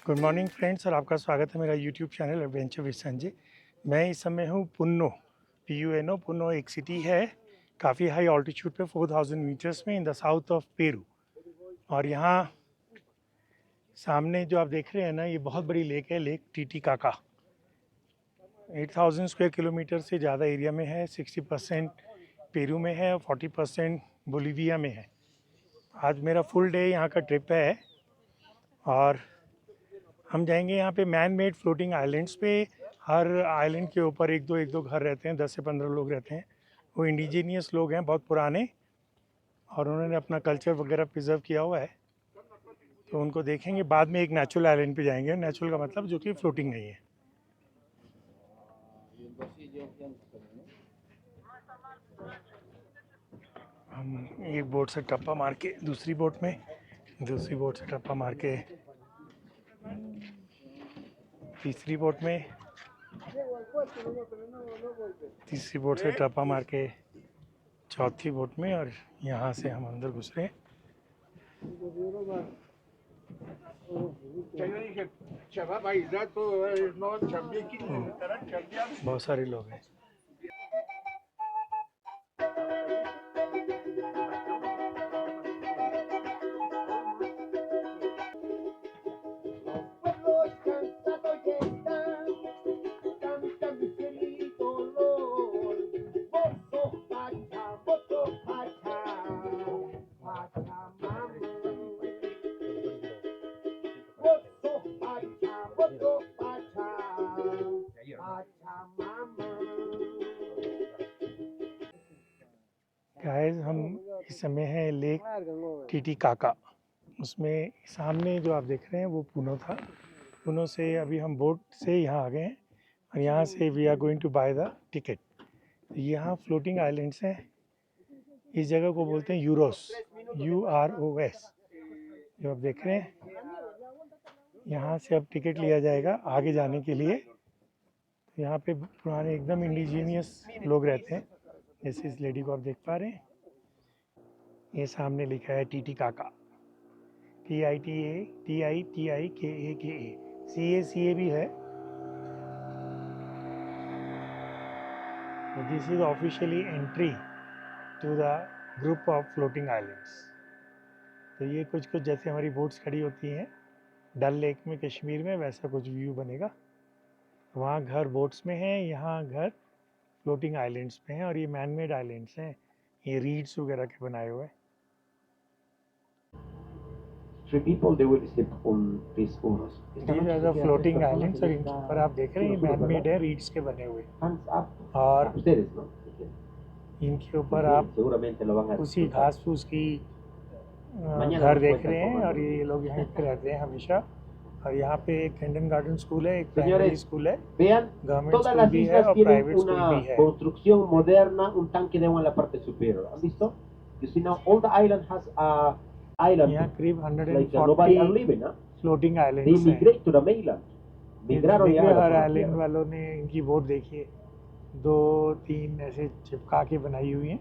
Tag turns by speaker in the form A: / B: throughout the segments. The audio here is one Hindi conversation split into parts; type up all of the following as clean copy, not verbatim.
A: गुड मॉर्निंग फ्रेंड्स और आपका स्वागत है मेरा YouTube channel adventure with Sanjay. मैं इस समय हूँ पुन्नो, PUNO। पुन्नो एक सिटी है काफ़ी हाई ऑल्टीट्यूड पे 4000 मीटर्स में in the south of Peru. और यहाँ सामने जो आप देख रहे हैं ना, ये बहुत बड़ी लेक है, लेक टीटीकाका। 8000 स्क्वायर किलोमीटर से ज़्यादा एरिया में है। 60% पेरू में है और 40% बोलीविया में है। आज मेरा फुल डे यहाँ का ट्रिप है और हम जाएंगे यहाँ पे मैन मेड फ्लोटिंग आइलैंड्स पे। हर आइलैंड के ऊपर एक दो घर रहते हैं, 10 से 15 लोग रहते हैं। वो इंडिजीनियस लोग हैं, बहुत पुराने, और उन्होंने अपना कल्चर वगैरह प्रिजर्व किया हुआ है। तो उनको देखेंगे। बाद में एक नेचुरल आइलैंड पे जाएंगे। नेचुरल का मतलब जो कि फ्लोटिंग नहीं है। हम एक बोट से टप्पा मार के दूसरी बोट में, दूसरी बोट से टप्पा मार के तीसरी बोट में, तीसरी बोट से टप्पा मार के चौथी बोट में, और यहाँ से हम अंदर घुस रहे हैं। बहुत सारे लोग हैं। गाइस, हम इस समय है लेक टीटीकाका। उसमें सामने जो आप देख रहे हैं वो पुनो था। पुनो से अभी हम बोट से यहाँ आ गए हैं और यहाँ से we are going to buy the ticket. यहाँ फ्लोटिंग आइलैंड्स हैं। इस जगह को बोलते हैं यूरोस, UROS। जो आप देख रहे हैं, यहाँ से अब टिकट लिया जाएगा आगे जाने के लिए। यहाँ पे पुराने एकदम इंडिजीनियस लोग रहते हैं, जैसे इस लेडी को आप देख पा रहे हैं। ये सामने लिखा है टीटीकाका, TITAKAKA। CA भी है। This is officially entry to the group of floating islands. तो ये कुछ जैसे हमारी बोट्स खड़ी होती हैं डल लेक में कश्मीर में, वैसा कुछ व्यू बनेगा। वहाँ घर बोट्स में है, यहाँ घर फ्लोटिंग आइलैंड्स में है। और ये मैन मेड आइलैंड्स हैं, ये रीड्स वगैरह के बनाए हुए हैं।
B: 3 people they will sleep on these unos.
A: These are the floating islands और इनके ऊपर आप देख रहे हैं मैन मेड है, रीड्स के बने हुए। और
B: ustedes, ¿no?
A: इनके ऊपर आप उसी घास फूस की घर देख रहे हैं। और ये लोग यहाँ पे रहते हैं हमेशा। और यहाँ पे एक किंडरगार्टन स्कूल है, एक प्राइमरी स्कूल है, गवर्नमेंट स्कूल भी है और प्राइवेट स्कूल भी है।
B: Construcción moderna, un tanque de agua en la parte superior. ¿Han visto? You see now all the island has a island.
A: यहाँ करीब
B: like nobody are living, huh?
A: Floating
B: They
A: islands हैं।
B: migrate to the mainland. Migraron ya.
A: Her island वालों ने इनकी बोट देखिए, 2-3 ऐसे चिपका के बनाई हुई हैं।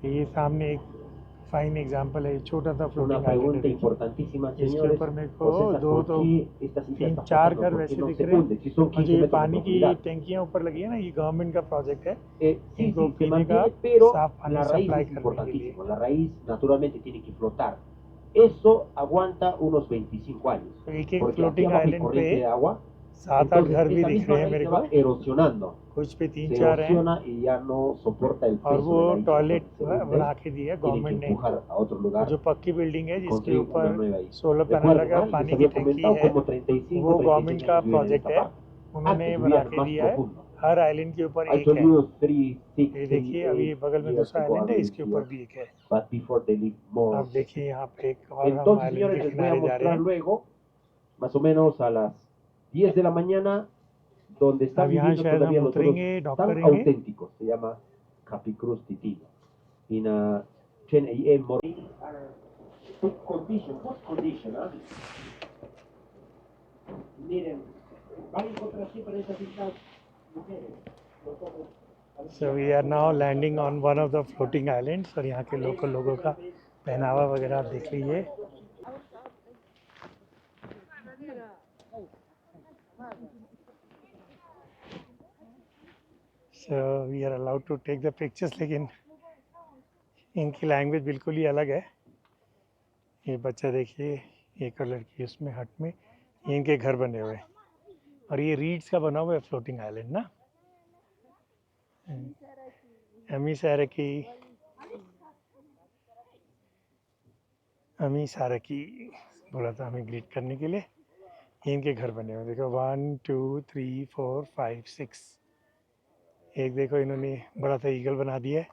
A: ये सामने एक फाइन एग्जांपल है, छोटा सा
B: Una
A: फ्लोटिंग
B: pregunta
A: आइलैंड है।
B: importantísima,
A: इसके
B: señores.
A: ऊपर मेरे को
B: Pues
A: दो तो
B: esta silla
A: 3-4
B: está
A: घर
B: pasando
A: वैसे
B: porque no
A: दिख
B: se
A: रहे
B: hunde. Si son
A: हैं। और जो
B: 15
A: ये
B: metros de
A: पानी की
B: profundidad.
A: टंकियाँ ऊपर लगी है ना, ये गवर्नमेंट का प्रोजेक्ट है।
B: Sí,
A: इनको
B: se
A: पीने का
B: mantiene, pero
A: साफ पानी
B: la raíz
A: सप्लाई
B: es
A: करने के लिए।
B: importantísimo. La raíz naturalmente tiene que flotar. Eso aguanta unos 25 años.
A: तो एक एक
B: Porque aquí
A: floating
B: abajo hay
A: island
B: corriente
A: पे
B: de agua.
A: 7-8
B: Entonces
A: घर भी
B: esa
A: दिख
B: misma
A: रहे हैं
B: raíz
A: मेरे
B: se
A: को।
B: va erosionando.
A: कुछ पे
B: Se
A: 3-4 हैं।
B: erosiona y ya no soporta el
A: और
B: peso
A: वो
B: de la isla.
A: Toilet
B: Entonces se hunde,
A: बना के दी है
B: tiene que
A: गवर्नमेंट ने।
B: empujar a otro lugar.
A: जो पक्की बिल्डिंग है
B: y
A: जिसके
B: construir una
A: ऊपर
B: nueva isla.
A: Solar panel
B: Recuerden,
A: लगा,
B: ¿ah? Y
A: पानी
B: les
A: की
B: había
A: टंकी
B: comentado
A: है,
B: como 35,
A: वो गवर्नमेंट
B: 36
A: का
B: años viven en
A: project
B: esta
A: है।
B: parte.
A: उन्होंने
B: Antes
A: बना
B: vivían
A: के
B: más
A: दिया है।
B: profundo.
A: हर आइलैंड के ऊपर
B: I
A: एक
B: told
A: है।
B: you 3, 6,
A: ये देखिए, अभी बगल में
B: 8
A: दूसरा
B: years ago
A: आइलैंड है,
B: I
A: इसके
B: lived
A: ऊपर
B: here.
A: भी एक है।
B: But before they lived more.
A: आप देखिए यहाँ पे एक और हम
B: Entonces,
A: आइलैंड
B: señores,
A: के
B: les voy a
A: किनारे जा रहे
B: mostrar
A: हैं।
B: luego, más o menos a las 10 de la mañana, donde están
A: अब यहाँ
B: viviendo
A: शायद हम
B: todavía los
A: उतरेंगे,
B: unos
A: डॉक
B: tan
A: करेंगे।
B: auténticos. Se llama Capicruz Titino. In a Chen y en Good condition, ¿ah? Miren, van a encontrar siempre esas islas mujeres.
A: So we are now landing on one of the floating islands। और यहाँ के लोकल लोगों का पहनावा वगैरह आप देख लीजिए। So we are allowed to take the pictures, लेकिन इनकी लैंग्वेज बिल्कुल ही अलग है. ये बच्चा देखिए, एक और लड़की उसमें हट में, ये इनके घर बने हुए हैं और ये रीड्स का बना हुआ है फ्लोटिंग आइलैंड ना. अमी सारकी बोला था हमें ग्रीट करने के लिए. ये इनके घर बने हुए, देखो 1 2 3 4 5 6. एक देखो इन्होंने बड़ा सा ईगल बना दिया है,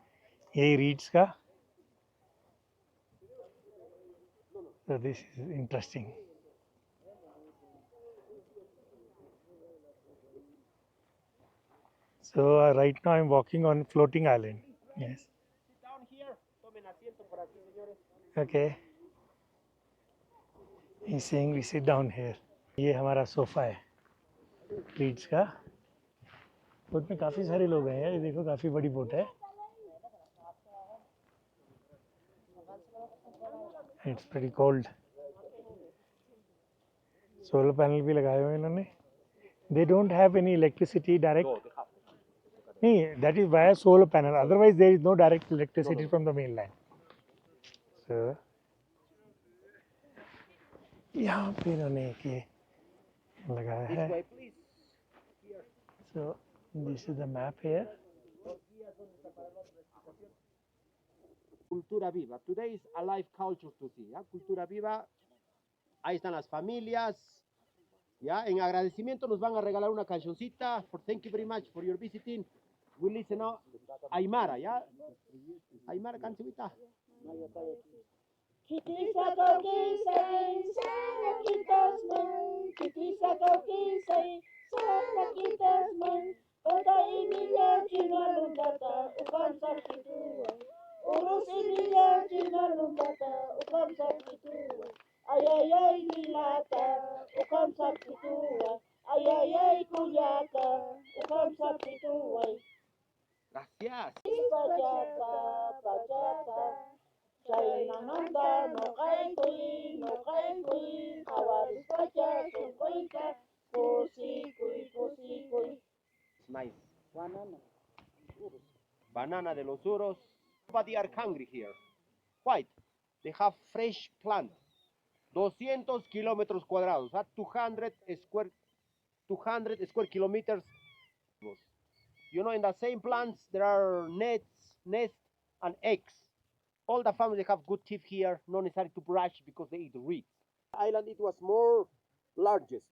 A: यही रीड्स का. So this is interesting. So right now I'm walking on floating island. Yes.
B: Sit down here. Tomen asiento por aquí, señores.
A: Okay. He's saying we sit down here. ये हमारा सोफा है रीड्स का. बोट में काफ़ी सारे लोग हैं यार, ये देखो काफ़ी बड़ी बोट है. It's pretty cold. Solar panel भी लगाए हुए हैं इन्होंने. They don't have any electricity direct.
B: No, they have.
A: नहीं, that is via solar panel. Otherwise, there is no direct electricity from the mainland. So, यहाँ पे इन्होंने एक ये लगाया
B: This
A: है.
B: way, please.
A: So, this is the map here.
B: Cultura viva. Today is a live culture to see. ¿Ya? Cultura viva. Ahí están las familias. Ya, en agradecimiento nos van a regalar una cancioncita. For thank you very much for your visiting. We listen now Aymara, ya. Aymara cancionita.
C: Ay, ay, ay, Milata, ukam sapituwa. Ay, ay, ay, Kuyaka, ukam sapituwa.
B: Gracias.
C: Pachata, pachata. Say nananda, no kay kuy. Awaris pachata, kuita. Pusi, kuy.
B: Nice. Banana de los Uros. Nobody are hungry here. Quite. They have fresh plant. 200 kilómetros cuadrados. 200 square kilometers. You know, in the same plants, there are nests, and eggs. All the families have good teeth here, not necessary to brush because they eat reeds. The island, it was more largest,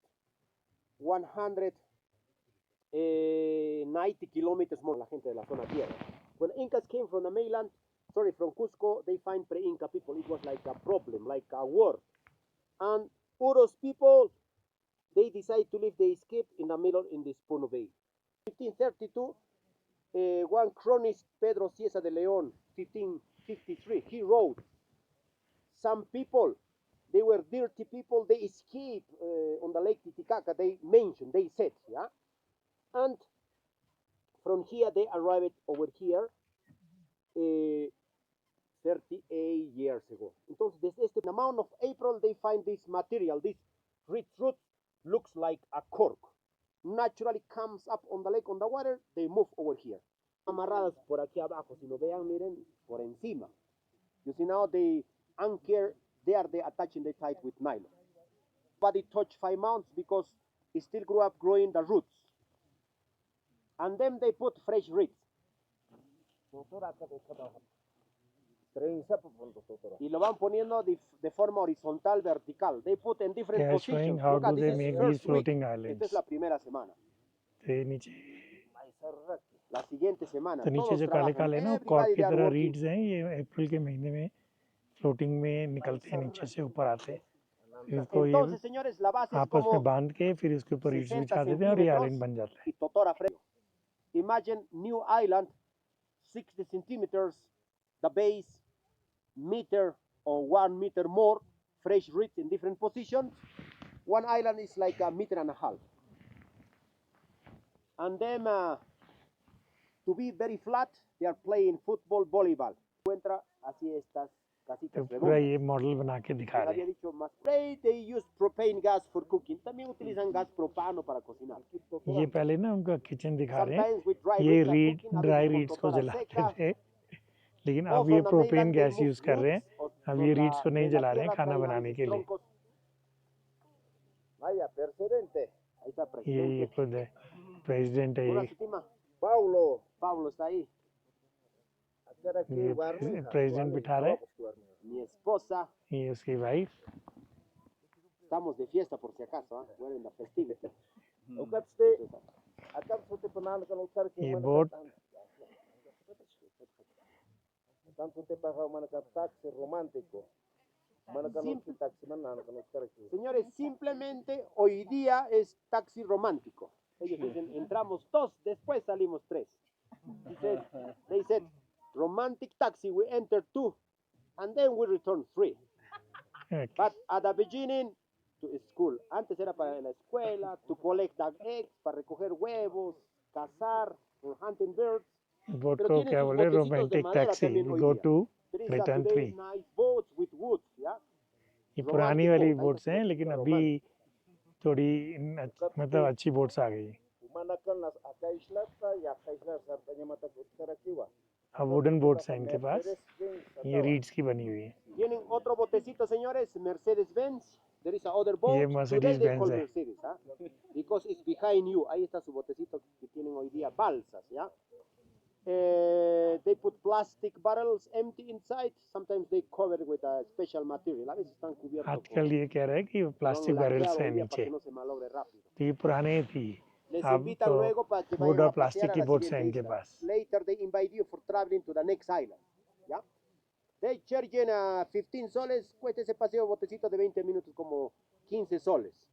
B: 190 kilometers more, la gente de la zona tierra. When Incas came from the mainland, from Cusco, they find pre-Inca people. It was like a problem, like a war. And Uros people, they decided to leave. They escaped in the middle in this Puno Bay. 1532, one chronist, Pedro Cieza de Leon, 1553, he wrote, some people, they were dirty people, they escaped on the Lake Titicaca, they mentioned, they said, yeah? And from here, they arrived over here 38 years ago. Entonces, desde este amount of April, they find this material, this reed root, looks like a cork. Naturally comes up on the lake, on the water, they move over here. Amarradas por aquí abajo, si lo vean, miren, por encima. You see now they anchor, they attaching the tight with nylon. But it touched 5 months because it still grew up growing the roots. And then they put fresh reeds. Y lo van poniendo de forma horizontal, vertical. They put in different
A: They are showing
B: positions.
A: how
B: Look at
A: do
B: this
A: they
B: is
A: make
B: first
A: these floating
B: week.
A: islands.
B: Esta es la primera semana.
A: तो नीचे
B: La siguiente semana.
A: तो नीचे
B: Todos
A: जो काले
B: trabajan.
A: काले ना वो कॉर्क
B: Everybody
A: की
B: they are
A: तरह
B: working.
A: रीड्स हैं. ये अप्रैल के महीने में फ्लोटिंग में निकलते हैं, नीचे से ऊपर आते हैं. फिर उसको ये
B: Entonces, señores, la base es
A: आपस में
B: como
A: बांध के फिर उसके ऊपर रीड्स
B: 60
A: बिछा देते हैं और ये
B: centímetros
A: आइलैंड बन जाता है.
B: y totora fresco. Imagine new island, 60 centimeters, the base, meter or 1 meter more, fresh reeds in different positions. One island is like a meter and a half. And then, to be very flat, they are playing football, volleyball. Encuentra así estas casitas
A: तो पूरा
B: redondas.
A: ये मॉडल बना के दिखा
B: Les
A: रहे
B: había
A: हैं.
B: dicho más. They use propane gas for cooking. También utilizan gas propano para cocinar.
A: ये पहले ना उनका किचन दिखा रहे हैं.
B: Sometimes with dry
A: ये
B: roots are
A: read
B: cooking, a
A: dry
B: veces con
A: reads को
B: totora
A: जलाते
B: seca.
A: थे, लेकिन अब
B: Also
A: ये
B: on the
A: propane
B: mainland they
A: gas
B: move
A: use कर रहे हैं.
B: roots
A: अब
B: from
A: ये रीड्स को नहीं
B: de la
A: जला रहे हैं
B: tierra,
A: खाना
B: traen a
A: बनाने
B: veces
A: के लिए.
B: troncos. Vaya, presidente. Ahí está,
A: ये
B: presidente.
A: खुद है प्रेसिडेंट है
B: Una
A: ये.
B: su tima. Paulo. Pablo está ahí.
A: ये प्रेसिडेंट बिठा रहे हैं.
B: Mi esposa.
A: ये उसकी wife.
B: Estamos de fiesta por si acaso, ¿eh? We're in the festivity.
A: ये boat
B: Señores, simplemente hoy día es taxi romántico. Ellos dicen, entramos dos, después salimos tres. They said, romantic taxi, we enter two, and then we return three.
A: Okay.
B: But at the beginning, to school. Antes era para la escuela, to collect the eggs, para recoger huevos, cazar, or hunting birds.
A: Boat
B: Pero
A: को
B: tienen
A: क्या
B: sus
A: बोले
B: botecitos de
A: romantic
B: madera
A: taxi
B: también hoy
A: go
B: día.
A: To
B: There is
A: return
B: today
A: 3.
B: nice boats with woods, yeah?
A: ये पुरानी
B: Romantic
A: वाली
B: boat,
A: बोट्स हैं, लेकिन अभी थोड़ी मतलब अच्छी बोट्स आ गई. अब वुडन बोट्स हैं इनके पास. ये रीड्स की बनी हुई है.
B: Tienen otro botecito, señores, Mercedes-Benz. There is another boat.
A: ये
B: Today
A: Mercedes
B: they
A: Benz
B: call
A: है.
B: Mercedes, ¿ah? Because it's behind you. Ahí está su botecito que tienen hoy día, balsas, ¿ya? They put plastic bottles empty inside. Sometimes they cover it with a special material. A veces están cubiertos
A: आजकल ये कह रहा है कि प्लास्टिक बैरल्स हैं
B: para
A: नीचे.
B: que no se malogre rápido.
A: तो ये पुराने थी.
B: Les
A: अब
B: invitan
A: तो
B: luego para que
A: would
B: vayan
A: और
B: a pasear
A: प्लास्टिक
B: a
A: की
B: la
A: बोट्स हैं
B: siguiente
A: इनके
B: isla.
A: Pass.
B: Later they invite you for traveling to the next island. ¿Ya? They chargen a 15 soles, cuesta ese paseo botecito de 20 minutos como 15 soles.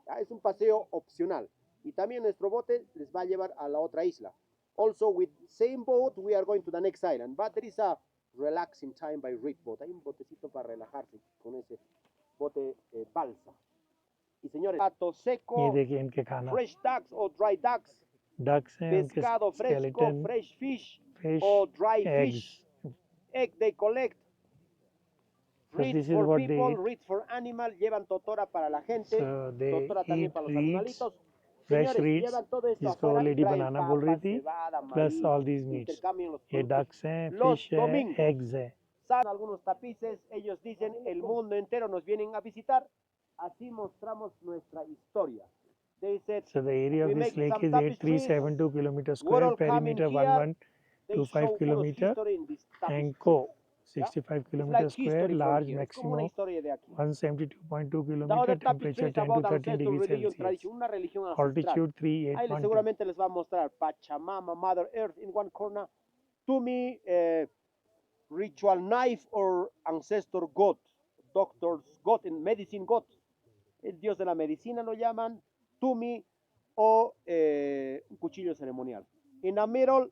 B: ¿Ya? Es un paseo opcional. Y también nuestro bote les va a llevar a la otra isla. Also with same boat we are going to the next island, but there is a relaxing time by reed boat. Hay un botecito para relajarse con ese bote balsa. Y señores, plato
A: ये
B: seco,
A: देखिए इनके खाना.
B: fresh ducks or dry ducks,
A: ducks हैं उनके
B: pescado fresco,
A: skeleton,
B: fresh fish,
A: fish,
B: or dry
A: eggs.
B: fish. Egg they collect.
A: So
B: Reeds
A: this is
B: for
A: what they
B: people,
A: eat.
B: reeds for animal, llevan totora para la gente,
A: So they
B: totora también
A: eat
B: para los
A: reeds,
B: animalitos.
A: fresh
B: Señores,
A: reeds,
B: llevan todo esto
A: जिसको
B: afuera y
A: लेडी
B: traen
A: बनाना बोल रही
B: papas,
A: थी,
B: cebada,
A: plus
B: maíz,
A: all these meats.
B: intercambian los
A: ये
B: productos.
A: ducks हैं,
B: Los
A: fish है,
B: domingos.
A: eggs है.
B: Sacan algunos tapices, ellos dicen, el mundo entero nos vienen a visitar, así mostramos nuestra historia. They said,
A: So the area
B: we
A: of this
B: make
A: lake
B: some
A: is
B: tapestries,
A: 8372 kilometer square,
B: world coming
A: perimeter
B: here, they
A: 1125
B: show Uro's
A: kilometer,
B: history in this tapestry.
A: and co 65
B: It's
A: kilometer
B: like
A: square,
B: history from
A: large
B: here. Es como una
A: maximum
B: historia de aquí.
A: 172.2
B: The
A: kilometer,
B: other
A: temperature
B: tapestries
A: 10 to
B: about
A: 13
B: ancestral
A: degrees
B: religion
A: Celsius,
B: tradition, una religión ancestral.
A: altitude
B: Ahí
A: 38.2.
B: seguramente les va a mostrar Pachamama, Mother Earth in one corner, Tumi, ritual knife or ancestor god, doctor's god, medicine god, el dios de la medicina lo llaman, Tumi o un cuchillo ceremonial. In the middle,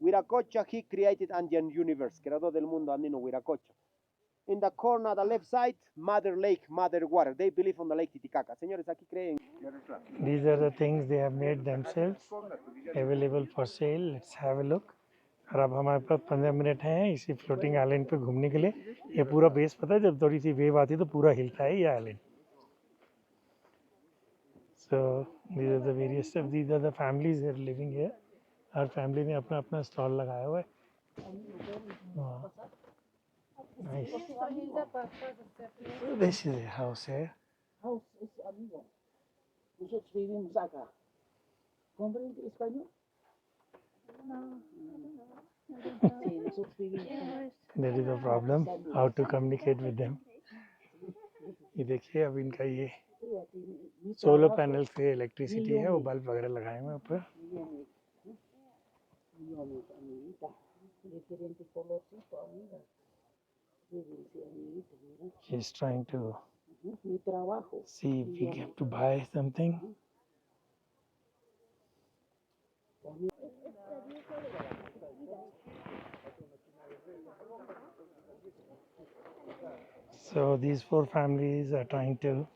B: Wiracocha, he created Andean universe, creador del mundo andino Wiracocha. In the corner, the left side, Mother Lake, Mother Water. They believe on the Lake Titicaca. Señores, aquí creen.
A: These are the things they have made themselves available for sale. Let's have a look. और अब हमारे पास 15 मिनट हैं इसी फ्लोटिंग आइलैंड पे घूमने के लिए. ये पूरा बेस पता है, जब थोड़ी सी वेव आती है तो पूरा हिलता है ये island. So these are the various stuff. These are the families that are living here. Her family ने अपना अपना स्टॉल लगाया हुआ है. Nice. This is a house here.
C: House es amigo. Nosotros vivimos acá. ¿Comprende español? Sí, nosotros vivimos acá.
A: That is the problem. How to communicate with them. ये देखिए अब इनका ये सोलर पैनल से इलेक्ट्रिसिटी है, वो बल्ब वगैरह लगाए हुए ऊपर.
C: Amiguita, diferente colorcito, amiga. Fíjense, amiguita, mira.
A: She's trying to
C: Mi trabajo.
A: see if we get to buy something. So these 4 families are trying to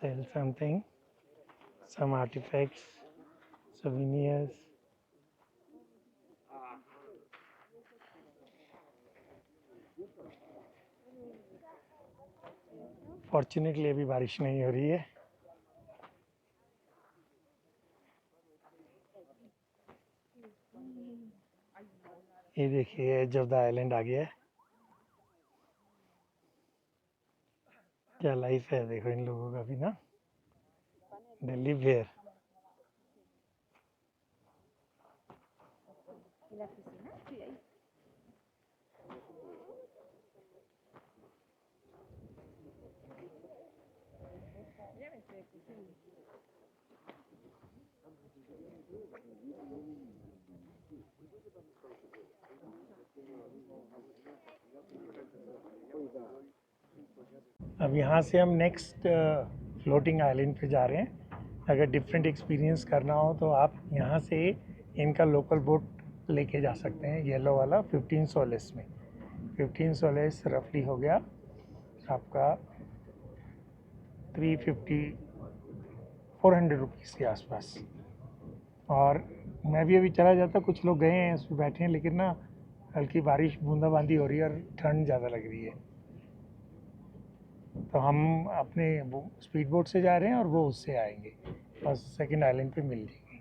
A: sell something, some artifacts, souvenirs. Fortunately अभी बारिश नहीं हो रही है। ये देखिए जब आइलैंड आ गया है, क्या लाइफ है देखो इन लोगों का भी ना, दे लिव हियर। अब यहाँ से हम नेक्स्ट फ्लोटिंग आइलैंड पे जा रहे हैं। अगर डिफरेंट एक्सपीरियंस करना हो तो आप यहाँ से इनका लोकल बोट लेके जा सकते हैं, येलो वाला 15 सोलेस में। 15 सोलेस रफली हो गया आपका 350 400 रुपीज़ के आसपास। और मैं भी अभी चला जाता, कुछ लोग गए हैं उस पर बैठे हैं, लेकिन ना हल्की बारिश बूंदाबांदी हो रही है और ठंड ज़्यादा लग रही है, तो हम अपने स्पीड बोट से जा रहे हैं और वो उससे आएंगे और सेकंड आइलैंड पे मिल जाएंगे।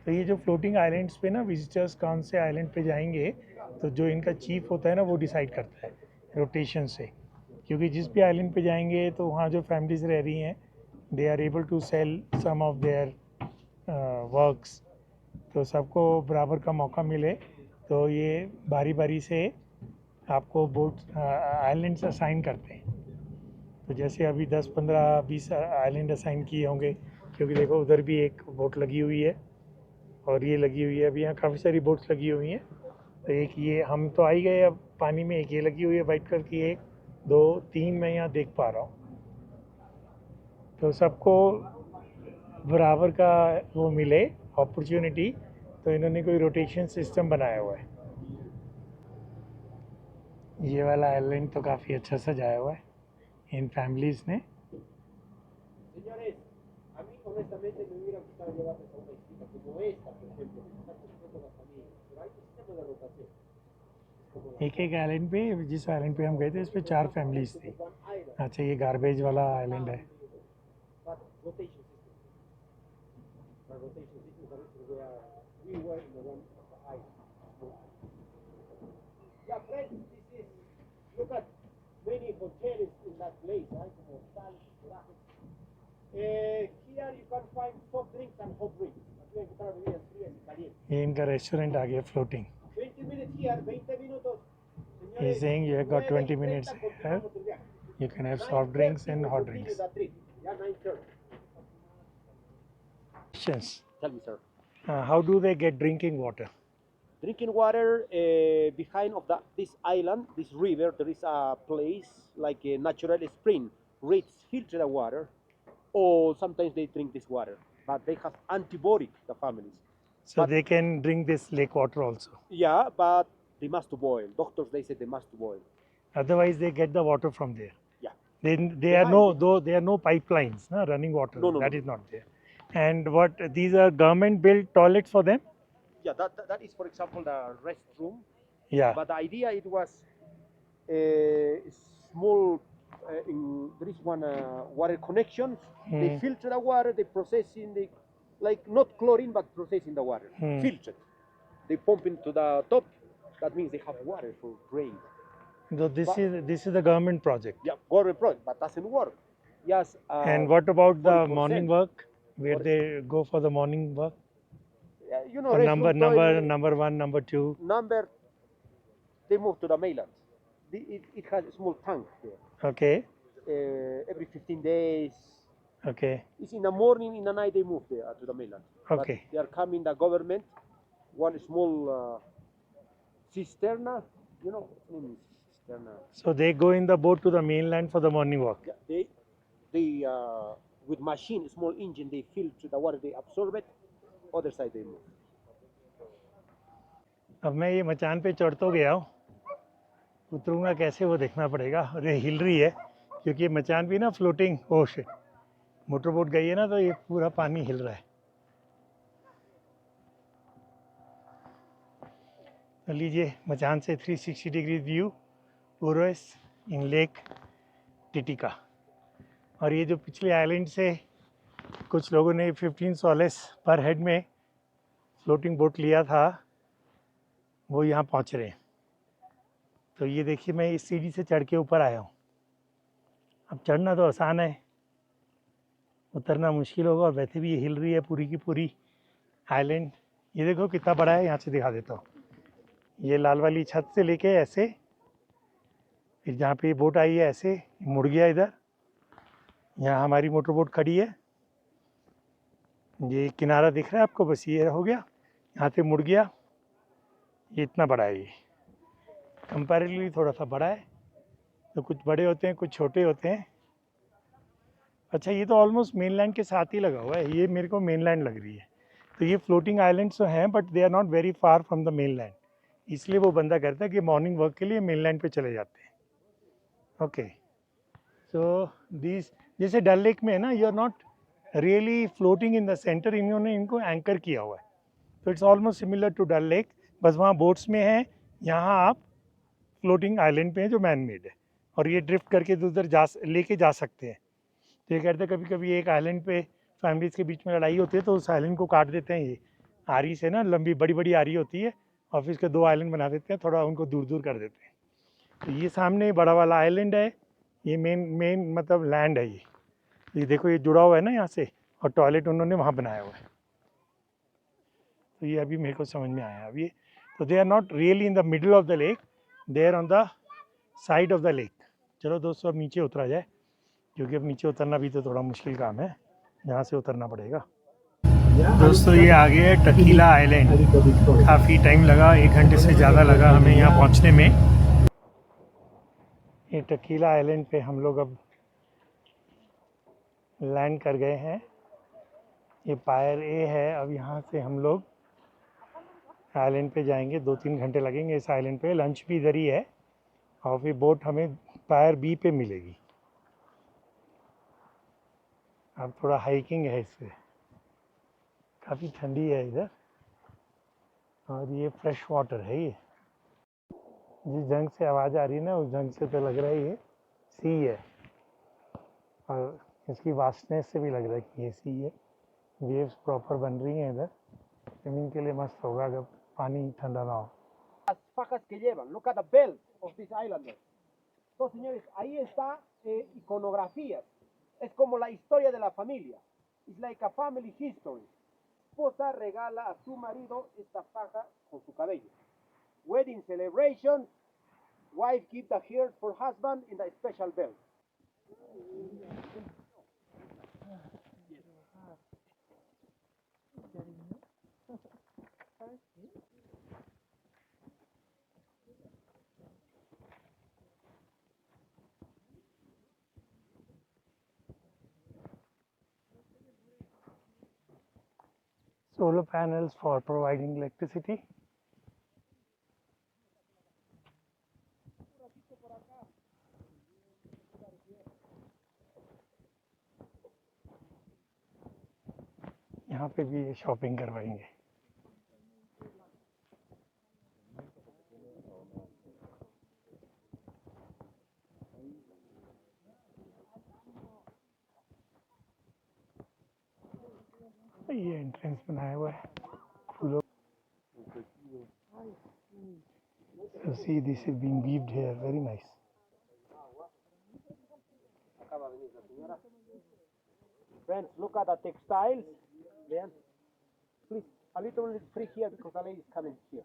A: तो ये जो फ्लोटिंग आइलैंड्स पे ना विजिटर्स कौन से आइलैंड पे जाएंगे, तो जो इनका चीफ होता है ना वो डिसाइड करता है रोटेशन से, क्योंकि जिस भी आइलैंड पे जाएंगे तो वहाँ जो फैमिलीज रह रही हैं they are able to sell some of their works, तो सबको बराबर का मौका मिले, तो ये बारी बारी से आपको बोट आइलैंड्स असाइन करते हैं। तो जैसे अभी 10 15 20 आइलैंड असाइन किए होंगे, क्योंकि देखो उधर भी एक बोट लगी हुई है और ये लगी हुई है, अभी यहाँ काफ़ी सारी बोट्स लगी हुई हैं। तो एक ये हम तो आ ही गए अब पानी में, एक ये लगी हुई है वाइट कलर की, 1 2 3 मैं यहाँ देख पा रहा हूँ। तो सबको बराबर का वो मिले अपॉर्चुनिटी, तो इन्होंने कोई रोटेशन सिस्टम बनाया हुआ है। ये वाला आइलैंड तो काफ़ी अच्छा सजाया हुआ है इन फैमिलीज़ ने।
B: Señores, a mí honestamente me hubiera gustado llevarles a una isla como esta, por ejemplo, visitar por supuesto las familias, pero hay un sistema de rotación. Como la
A: एक एक आइलैंड पे, जिस आइलैंड पे हम गए थे इस पे 4 फैमिलीज थी।
B: one island,
A: अच्छा ये गार्बेज वाला आइलैंड है।
B: but rotation system. The rotation system is where we were in the one of the island. Yeah, friends, this is, look at many hotels in that place, right? Como hostales, hospedajes. Here you can find soft drinks and hot drinks. Aquí van a encontrar bebidas frías y calientes.
A: ये इनका रेस्टोरेंट आ गया floating.
B: 20 minutes here, 20 minutos.
A: He is saying you have got 20 minutes here. You can have soft drinks and hot drinks.
B: Yeah, 9:30.
A: Questions.
B: Tell me, sir.
A: How do they get drinking water?
B: Drinking water behind of this island, this river, there is a place like a natural spring. Rich filter the water, or sometimes they drink this water, but they have antibiotic, the families.
A: So
B: But-
A: they can drink this lake water also.
B: Yeah, but they must boil. Doctors, they say they must boil.
A: Otherwise they get the water from there.
B: Yeah.
A: They are no, though there are no pipelines, no, running water.
B: No, no,
A: that
B: no.
A: is not there. And what these are government built toilets for them?
B: Yeah, that is, for example, the restroom.
A: Yeah.
B: But the idea it was small. There is one water connections. They filter the water. They processing the like not chlorine but processing the water filtered. They pump into the top. That means they have water for drain.
A: So this is the government project.
B: Yeah, government project, but doesn't work. Yes.
A: And what about the
B: 40%.
A: morning work, where they go for the morning work?
B: You know,
A: For number
B: restroom, toilet,
A: number 1, number 2.
B: number. They move to the mainland. It has a small tank there.
A: Okay.
B: Every 15 days.
A: Okay.
B: It's in the morning, in the night they move there to the mainland.
A: Okay.
B: But they are coming, the government, one small cisterna, you know, cisterna.
A: So they go in the boat to the mainland for the morning walk.
B: Yeah, they with machine, small engine, they filter the water, they absorb it, other side they move.
A: अब मैं ये मचान पे चढ़ तो गया हूँ, उतरूंगा कैसे वो देखना पड़ेगा। और ये हिल रही है क्योंकि ये मचान भी ना फ्लोटिंग ओश है, मोटर बोट गई है ना तो ये पूरा पानी हिल रहा है। तो लीजिए मचान से 360 डिग्री व्यू, उरोस इन लेक टिटिका। और ये जो पिछले आइलैंड से कुछ लोगों ने 15 सोलेस पर हेड में फ्लोटिंग बोट लिया था, वो यहाँ पहुँच रहे हैं। तो ये देखिए, मैं इस सीढ़ी से चढ़ के ऊपर आया हूँ। अब चढ़ना तो आसान है, उतरना मुश्किल होगा। और वैसे भी ये हिल रही है पूरी की पूरी आइलैंड। ये देखो कितना बड़ा है, यहाँ से दिखा देता हूँ। ये लाल वाली छत से लेके ऐसे, फिर जहाँ पे बोट आई है ऐसे मुड़ गया इधर, यहाँ हमारी मोटर बोट खड़ी है। ये किनारा दिख रहा है आपको, बस ये हो गया, यहाँ से मुड़ गया। ये इतना बड़ा है, ये कंपैरेटिवली थोड़ा सा बड़ा है। तो कुछ बड़े होते हैं, कुछ छोटे होते हैं। अच्छा, ये तो ऑलमोस्ट मेनलैंड के साथ ही लगा हुआ है, ये मेरे को मेनलैंड लग रही है। तो ये फ्लोटिंग आइलैंड्स तो हैं, but they are not very far from the mainland. इसलिए वो बंदा करता है कि मॉर्निंग वॉक के लिए मेनलैंड पे चले जाते हैं। ओके, सो दिस, जैसे डल लेक में है ना, you are not really floating in the centre, इन्होंने इनको एंकर किया हुआ है। तो it's almost similar to Dal lake, बस वहाँ बोट्स में है, यहाँ आप फ्लोटिंग आइलैंड पे हैं जो मैन मेड है। और ये ड्रिफ्ट करके उधर लेके जा सकते हैं। तो ये कहते हैं कभी कभी एक आइलैंड पे फैमिलीज़ के बीच में लड़ाई होती है, तो उस आइलैंड को काट देते हैं। ये आरी से ना, लंबी बड़ी बड़ी आरी होती है, और फिर इसके 2 आइलैंड बना देते हैं, थोड़ा उनको दूर दूर कर देते हैं। तो ये सामने बड़ा वाला आइलैंड है, ये मेन मतलब लैंड है। ये देखो, ये जुड़ा हुआ है ना यहाँ से, और टॉयलेट उन्होंने वहाँ बनाया हुआ है। तो ये अभी मेरे को समझ में आया। अब ये, तो they are not really in the middle of the lake, they are on the side of the lake. चलो दोस्तों, अब नीचे उतरा जाए, क्योंकि अब नीचे उतरना भी तो थोड़ा मुश्किल काम है, यहाँ से उतरना पड़ेगा। दोस्तों, ये आगे है टकीला आइलैंड। काफ़ी टाइम लगा, 1 घंटे से ज़्यादा लगा हमें यहाँ पहुँचने में। ये टकीला आइलैंड पे हम लोग अब लैंड कर गए हैं। ये पायर ए है। अब यहाँ से हम लोग आइलैंड पे जाएंगे, 2-3 घंटे लगेंगे इस आइलैंड पे। लंच भी इधर ही है, और फिर बोट हमें पायर बी पे मिलेगी। अब थोड़ा हाइकिंग है इससे, काफ़ी ठंडी है इधर, और ये फ्रेश वाटर है। ये जिस जंग से आवाज़ आ रही है ना, उस जंग से तो लग रहा है ये सी है, और इसकी वास्टनेस से भी लग रहा है कि ये सी है। वेव्स प्रॉपर बन रही हैं इधर, स्विमिंग के लिए मस्त होगा अगर पानी ठंडा ना हो।
B: Las fajas que llevan, look at the belt of these islanders. Entonces, señores, ahí está iconografías. Es como la historia de la familia. It's like a family history. Esposa regala a su marido esta faja con su cabello. Wedding celebration, wife give the hair for husband in the special belt.
A: Solar panels for providing electricity. यहाँ पे भी ये शॉपिंग करवाएंगे। ये एंट्रेंस बनाया हुआ है फूलों। So see, this is being weaved here, very nice.
B: Friends, look at the textiles. Vean. Please, a little bit free here because the lady is coming here.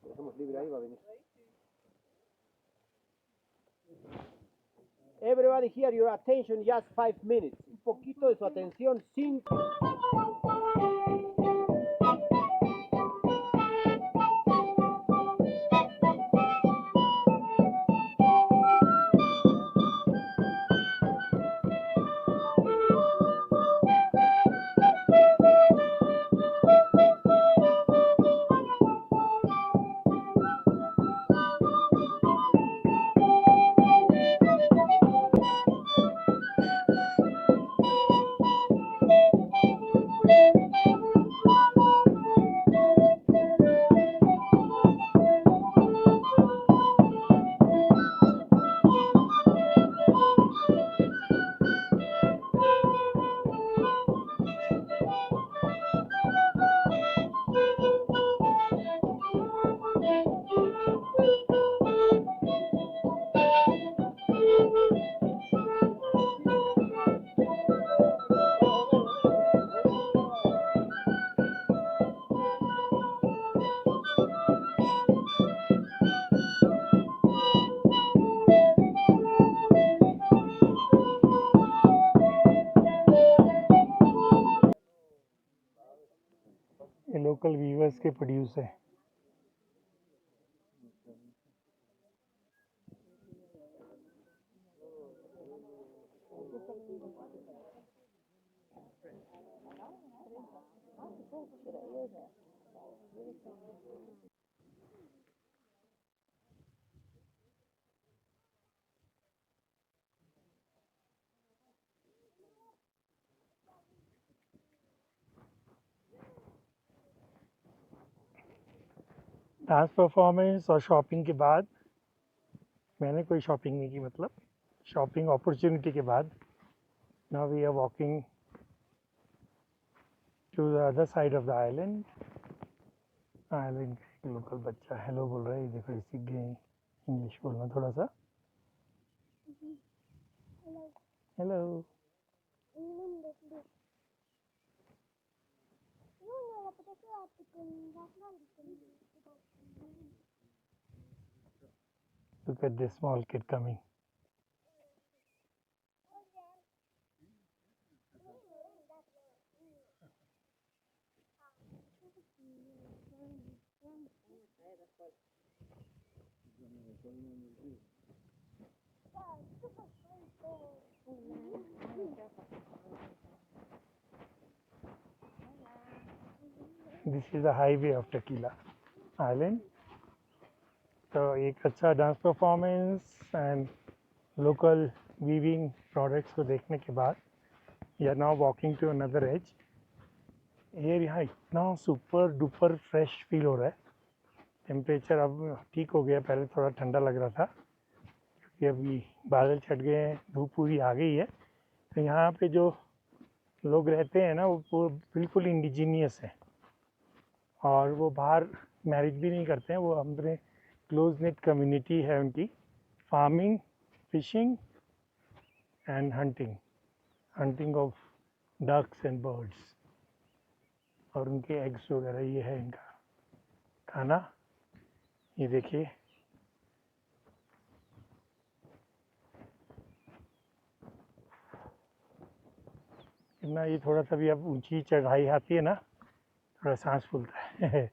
B: Dejemos libre ahí, va a venir. Everybody here, your attention, just 5 minutes. Un poquito de su atención, 5.
A: US के प्रोड्यूस है। डांस परफॉर्मेंस और शॉपिंग के बाद, मैंने कोई शॉपिंग नहीं की, मतलब शॉपिंग अपॉर्चुनिटी के बाद, now we are walking to the other side of the island. Island का एक लोकल बच्चा हेलो बोल रहा है, ये देखो, सीख गए इंग्लिश बोलना थोड़ा सा। Hello. Look at this small kid coming. This is the highway of Tequila Island. तो एक अच्छा dance performance and local weaving products को देखने के बाद we are now walking to another edge. Air यहाँ इतना सुपर डुपर फ्रेश फील हो रहा है। टेम्परेचर अब ठीक हो गया, पहले थोड़ा ठंडा लग रहा था क्योंकि अभी बादल छट गए हैं, धूप पूरी आ गई है। तो यहाँ पे जो लोग रहते हैं ना, वो बिल्कुल इंडिजीनियस है और वो बाहर मैरिज भी नहीं करते हैं। वो अपने क्लोज नेट कम्युनिटी है उनकी, farming, fishing and hunting of ducks and birds, और उनके एग्स वगैरह, ये है इनका खाना। ये देखिए, इतना ये थोड़ा सा भी अब ऊंची चढ़ाई आती है ना, थोड़ा सांस फूलता है।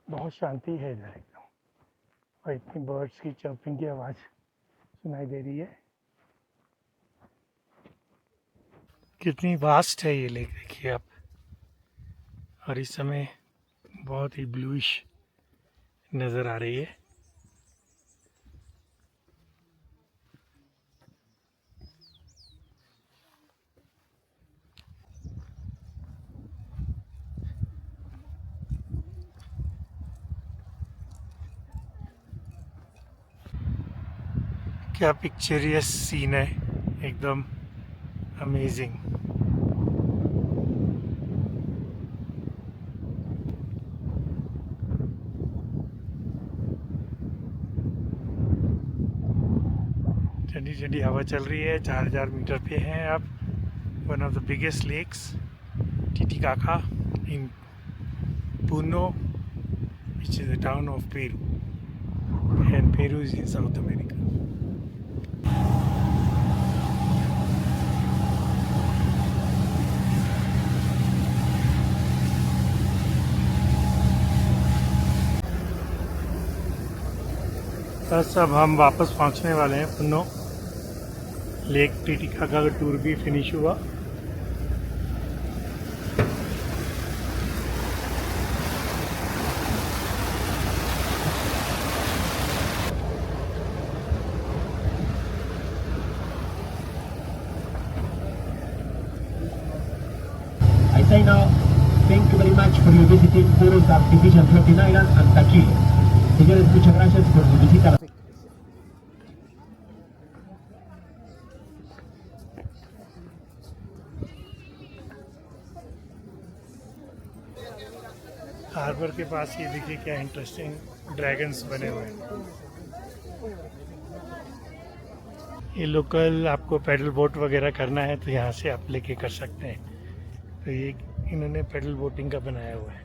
A: बहुत शांति है इधर एकदम, और इतनी बर्ड्स की चर्पिंग की आवाज़ सुनाई दे रही है। कितनी वास्ट है ये लेक, देखिए आप। और इस समय बहुत ही ब्लूइश नज़र आ रही है। क्या पिक्चरियस सीन है, एकदम अमेजिंग। ठंडी ठंडी हवा चल रही है, 4000 मीटर पे हैं आप। One of the biggest lakes Titicaca in Puno, which is the town of Peru, and Peru is in South America. बस अब हम वापस पहुंचने वाले हैं पुनो। लेक टिटिकाका का टूर भी फिनिश हुआ।
B: I say now, thank you very much for your visiting Puro's Artificial Floating Island and Tequila. Señores, muchas gracias por su visita.
A: Harbour के पास ये देखिए क्या इंटरेस्टिंग ड्रैगन्स बने हुए हैं। ये लोकल आपको पैडल बोट वगैरह करना है तो यहाँ से आप लेके कर सकते हैं। तो ये इन्होंने पैडल बोटिंग का बनाया हुआ है।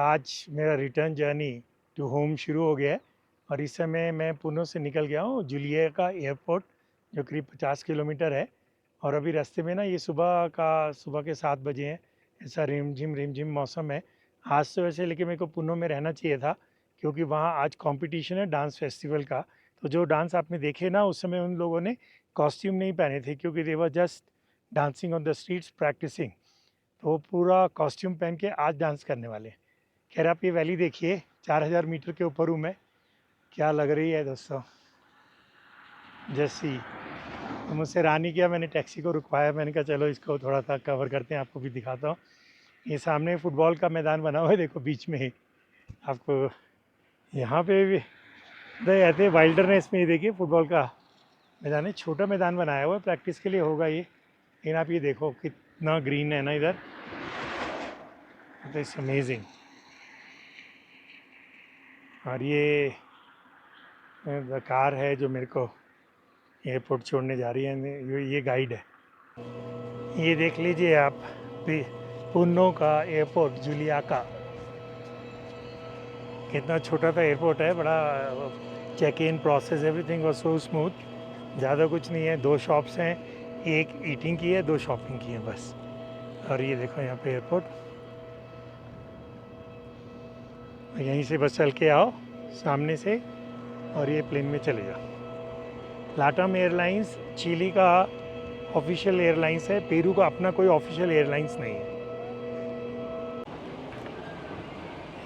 A: आज मेरा रिटर्न जर्नी टू होम शुरू हो गया है और इस समय मैं पुणे से निकल गया हूँ जुलिया का एयरपोर्ट, जो करीब 50 किलोमीटर है। और अभी रास्ते में ना ये सुबह के 7 बजे हैं, ऐसा रिमझिम मौसम है आज तो वैसे, लेकिन मेरे को पुणे में रहना चाहिए था क्योंकि वहाँ आज कंपटीशन है डांस फेस्टिवल का। तो जो डांस आपने देखे ना उस समय उन लोगों ने कॉस्ट्यूम नहीं पहने थे क्योंकि they were just dancing on the streets practising. तो वो पूरा कॉस्ट्यूम पहन के आज डांस करने वाले हैं। खैर आप ये वैली देखिए, 4000 मीटर के ऊपर हूँ मैं, क्या लग रही है दोस्तों जैसी। तो मुझसे रानी किया, मैंने टैक्सी को रुकवाया, मैंने कहा चलो इसको थोड़ा सा कवर करते हैं, आपको भी दिखाता हूँ। ये सामने फुटबॉल का मैदान बना हुआ है, देखो बीच में ही आपको यहाँ पे भी ऐसे वाइल्डरनेस में ही देखिए फुटबॉल का मैदान है, छोटा मैदान बनाया हुआ है, प्रैक्टिस के लिए होगा ये। लेकिन आप ये देखो कितना ग्रीन है ना इधर, तो इट्स अमेजिंग। और ये कार है जो मेरे को एयरपोर्ट छोड़ने जा रही है, ये गाइड है। ये देख लीजिए आप पुणे का एयरपोर्ट जुलिया का, कितना छोटा सा एयरपोर्ट है, बड़ा check in process everything was so smooth. ज़्यादा कुछ नहीं है, 2 शॉप्स हैं, एक ईटिंग की है, 2 शॉपिंग की है बस। और ये देखो यहाँ पे एयरपोर्ट, यहीं से बस चल के आओ सामने से और ये प्लेन में चले जाओ। लाटाम एयरलाइंस चिली का ऑफिशियल एयरलाइंस है, पेरू का अपना कोई ऑफिशियल एयरलाइंस नहीं है।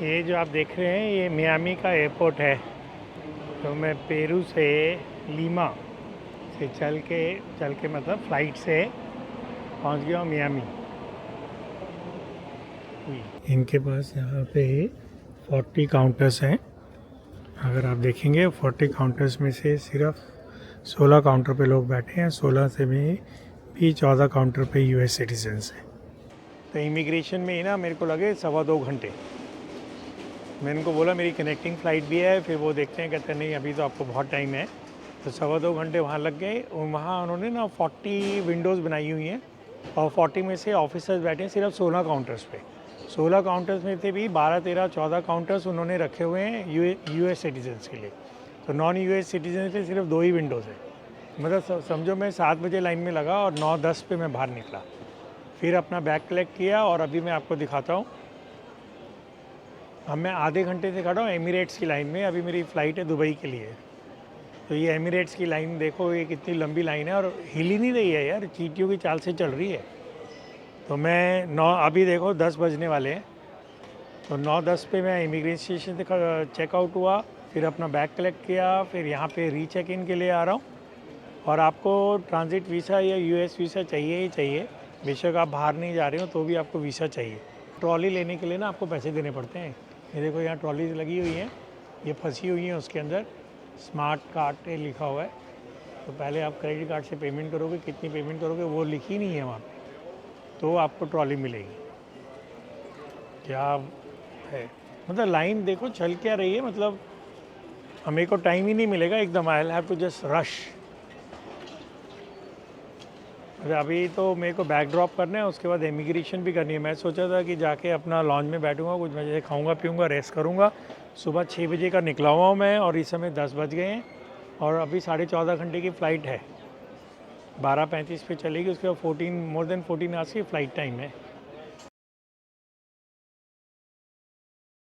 A: ये जो आप देख रहे हैं ये मियामी का एयरपोर्ट है। तो मैं पेरू से लीमा से चल के मतलब फ़्लाइट से पहुंच गया हूँ मियामी। इनके पास यहाँ पे 40 काउंटर्स हैं। अगर आप देखेंगे 40 काउंटर्स में से सिर्फ 16 काउंटर पे लोग बैठे हैं, 16 से भी 14 काउंटर पे यूएस सिटीजन्स हैं। तो इमिग्रेशन में ही ना मेरे को लगे 2.25 घंटे। मैंने उनको बोला मेरी कनेक्टिंग फ़्लाइट भी है, फिर वो देखते हैं, कहते हैं नहीं अभी तो आपको बहुत टाइम है। तो 2.25 घंटे वहाँ लग गए। वहाँ उन्होंने ना 40 विंडोज़ बनाई हुई हैं और 40 में से ऑफिसर्स बैठे हैं सिर्फ 16 काउंटर्स पे। 16 काउंटर्स में से भी 12, 13, 14 काउंटर्स उन्होंने रखे हुए हैं यूएस सिटीजन्स के लिए। तो नॉन यूएस सिटीजन के सिर्फ 2 ही विंडोज़ हैं। मतलब समझो मैं 7 बजे लाइन में लगा और 9:10 पे मैं बाहर निकला, फिर अपना बैग कलेक्ट किया और अभी मैं आपको दिखाता हूँ। अब मैं आधे घंटे से खड़ा हूँ एमिरेट्स की लाइन में, अभी मेरी फ़्लाइट है दुबई के लिए। तो ये एमिरेट्स की लाइन देखो, ये कितनी लंबी लाइन है और हिल ही नहीं रही है यार, चींटियों की चाल से चल रही है। तो मैं अभी देखो 10 बजने वाले हैं, तो 9:10 पे मैं इमिग्रेशन स्टेशन से चेकआउट हुआ, फिर अपना बैग कलेक्ट किया, फिर यहाँ पे रीचेक इन के लिए आ रहा हूँ। और आपको ट्रांजिट वीज़ा या यूएस वीज़ा चाहिए ही चाहिए, बेशक आप बाहर नहीं जा रहे हो तो भी आपको वीज़ा चाहिए। ट्रॉली लेने के लिए ना आपको पैसे देने पड़ते हैं। ये देखो यहाँ ट्रॉलीज लगी हुई हैं, ये फंसी हुई हैं, उसके अंदर स्मार्ट कार्ड लिखा हुआ है। तो पहले आप क्रेडिट कार्ड से पेमेंट करोगे, कितनी पेमेंट करोगे वो लिखी नहीं है वहाँ पे, तो आपको ट्रॉली मिलेगी। क्या है मतलब लाइन देखो चल क्या रही है, मतलब हमें को टाइम ही नहीं मिलेगा एकदम, I have to just rush. अभी तो मेरे को बैक ड्रॉप करना है, उसके बाद इमिग्रेशन भी करनी है। मैं सोचा था कि जाके अपना लॉन्च में बैठूंगा, कुछ मजे खाऊंगा पीऊंगा, रेस्ट करूंगा। सुबह 6 बजे का निकला हुआ हूँ मैं और इस समय 10 बज गए हैं और अभी 14.5 घंटे की फ़्लाइट है, 12:35 पे चलेगी, उसके बाद मोर देन 14 आवर्स की फ़्लाइट टाइम है।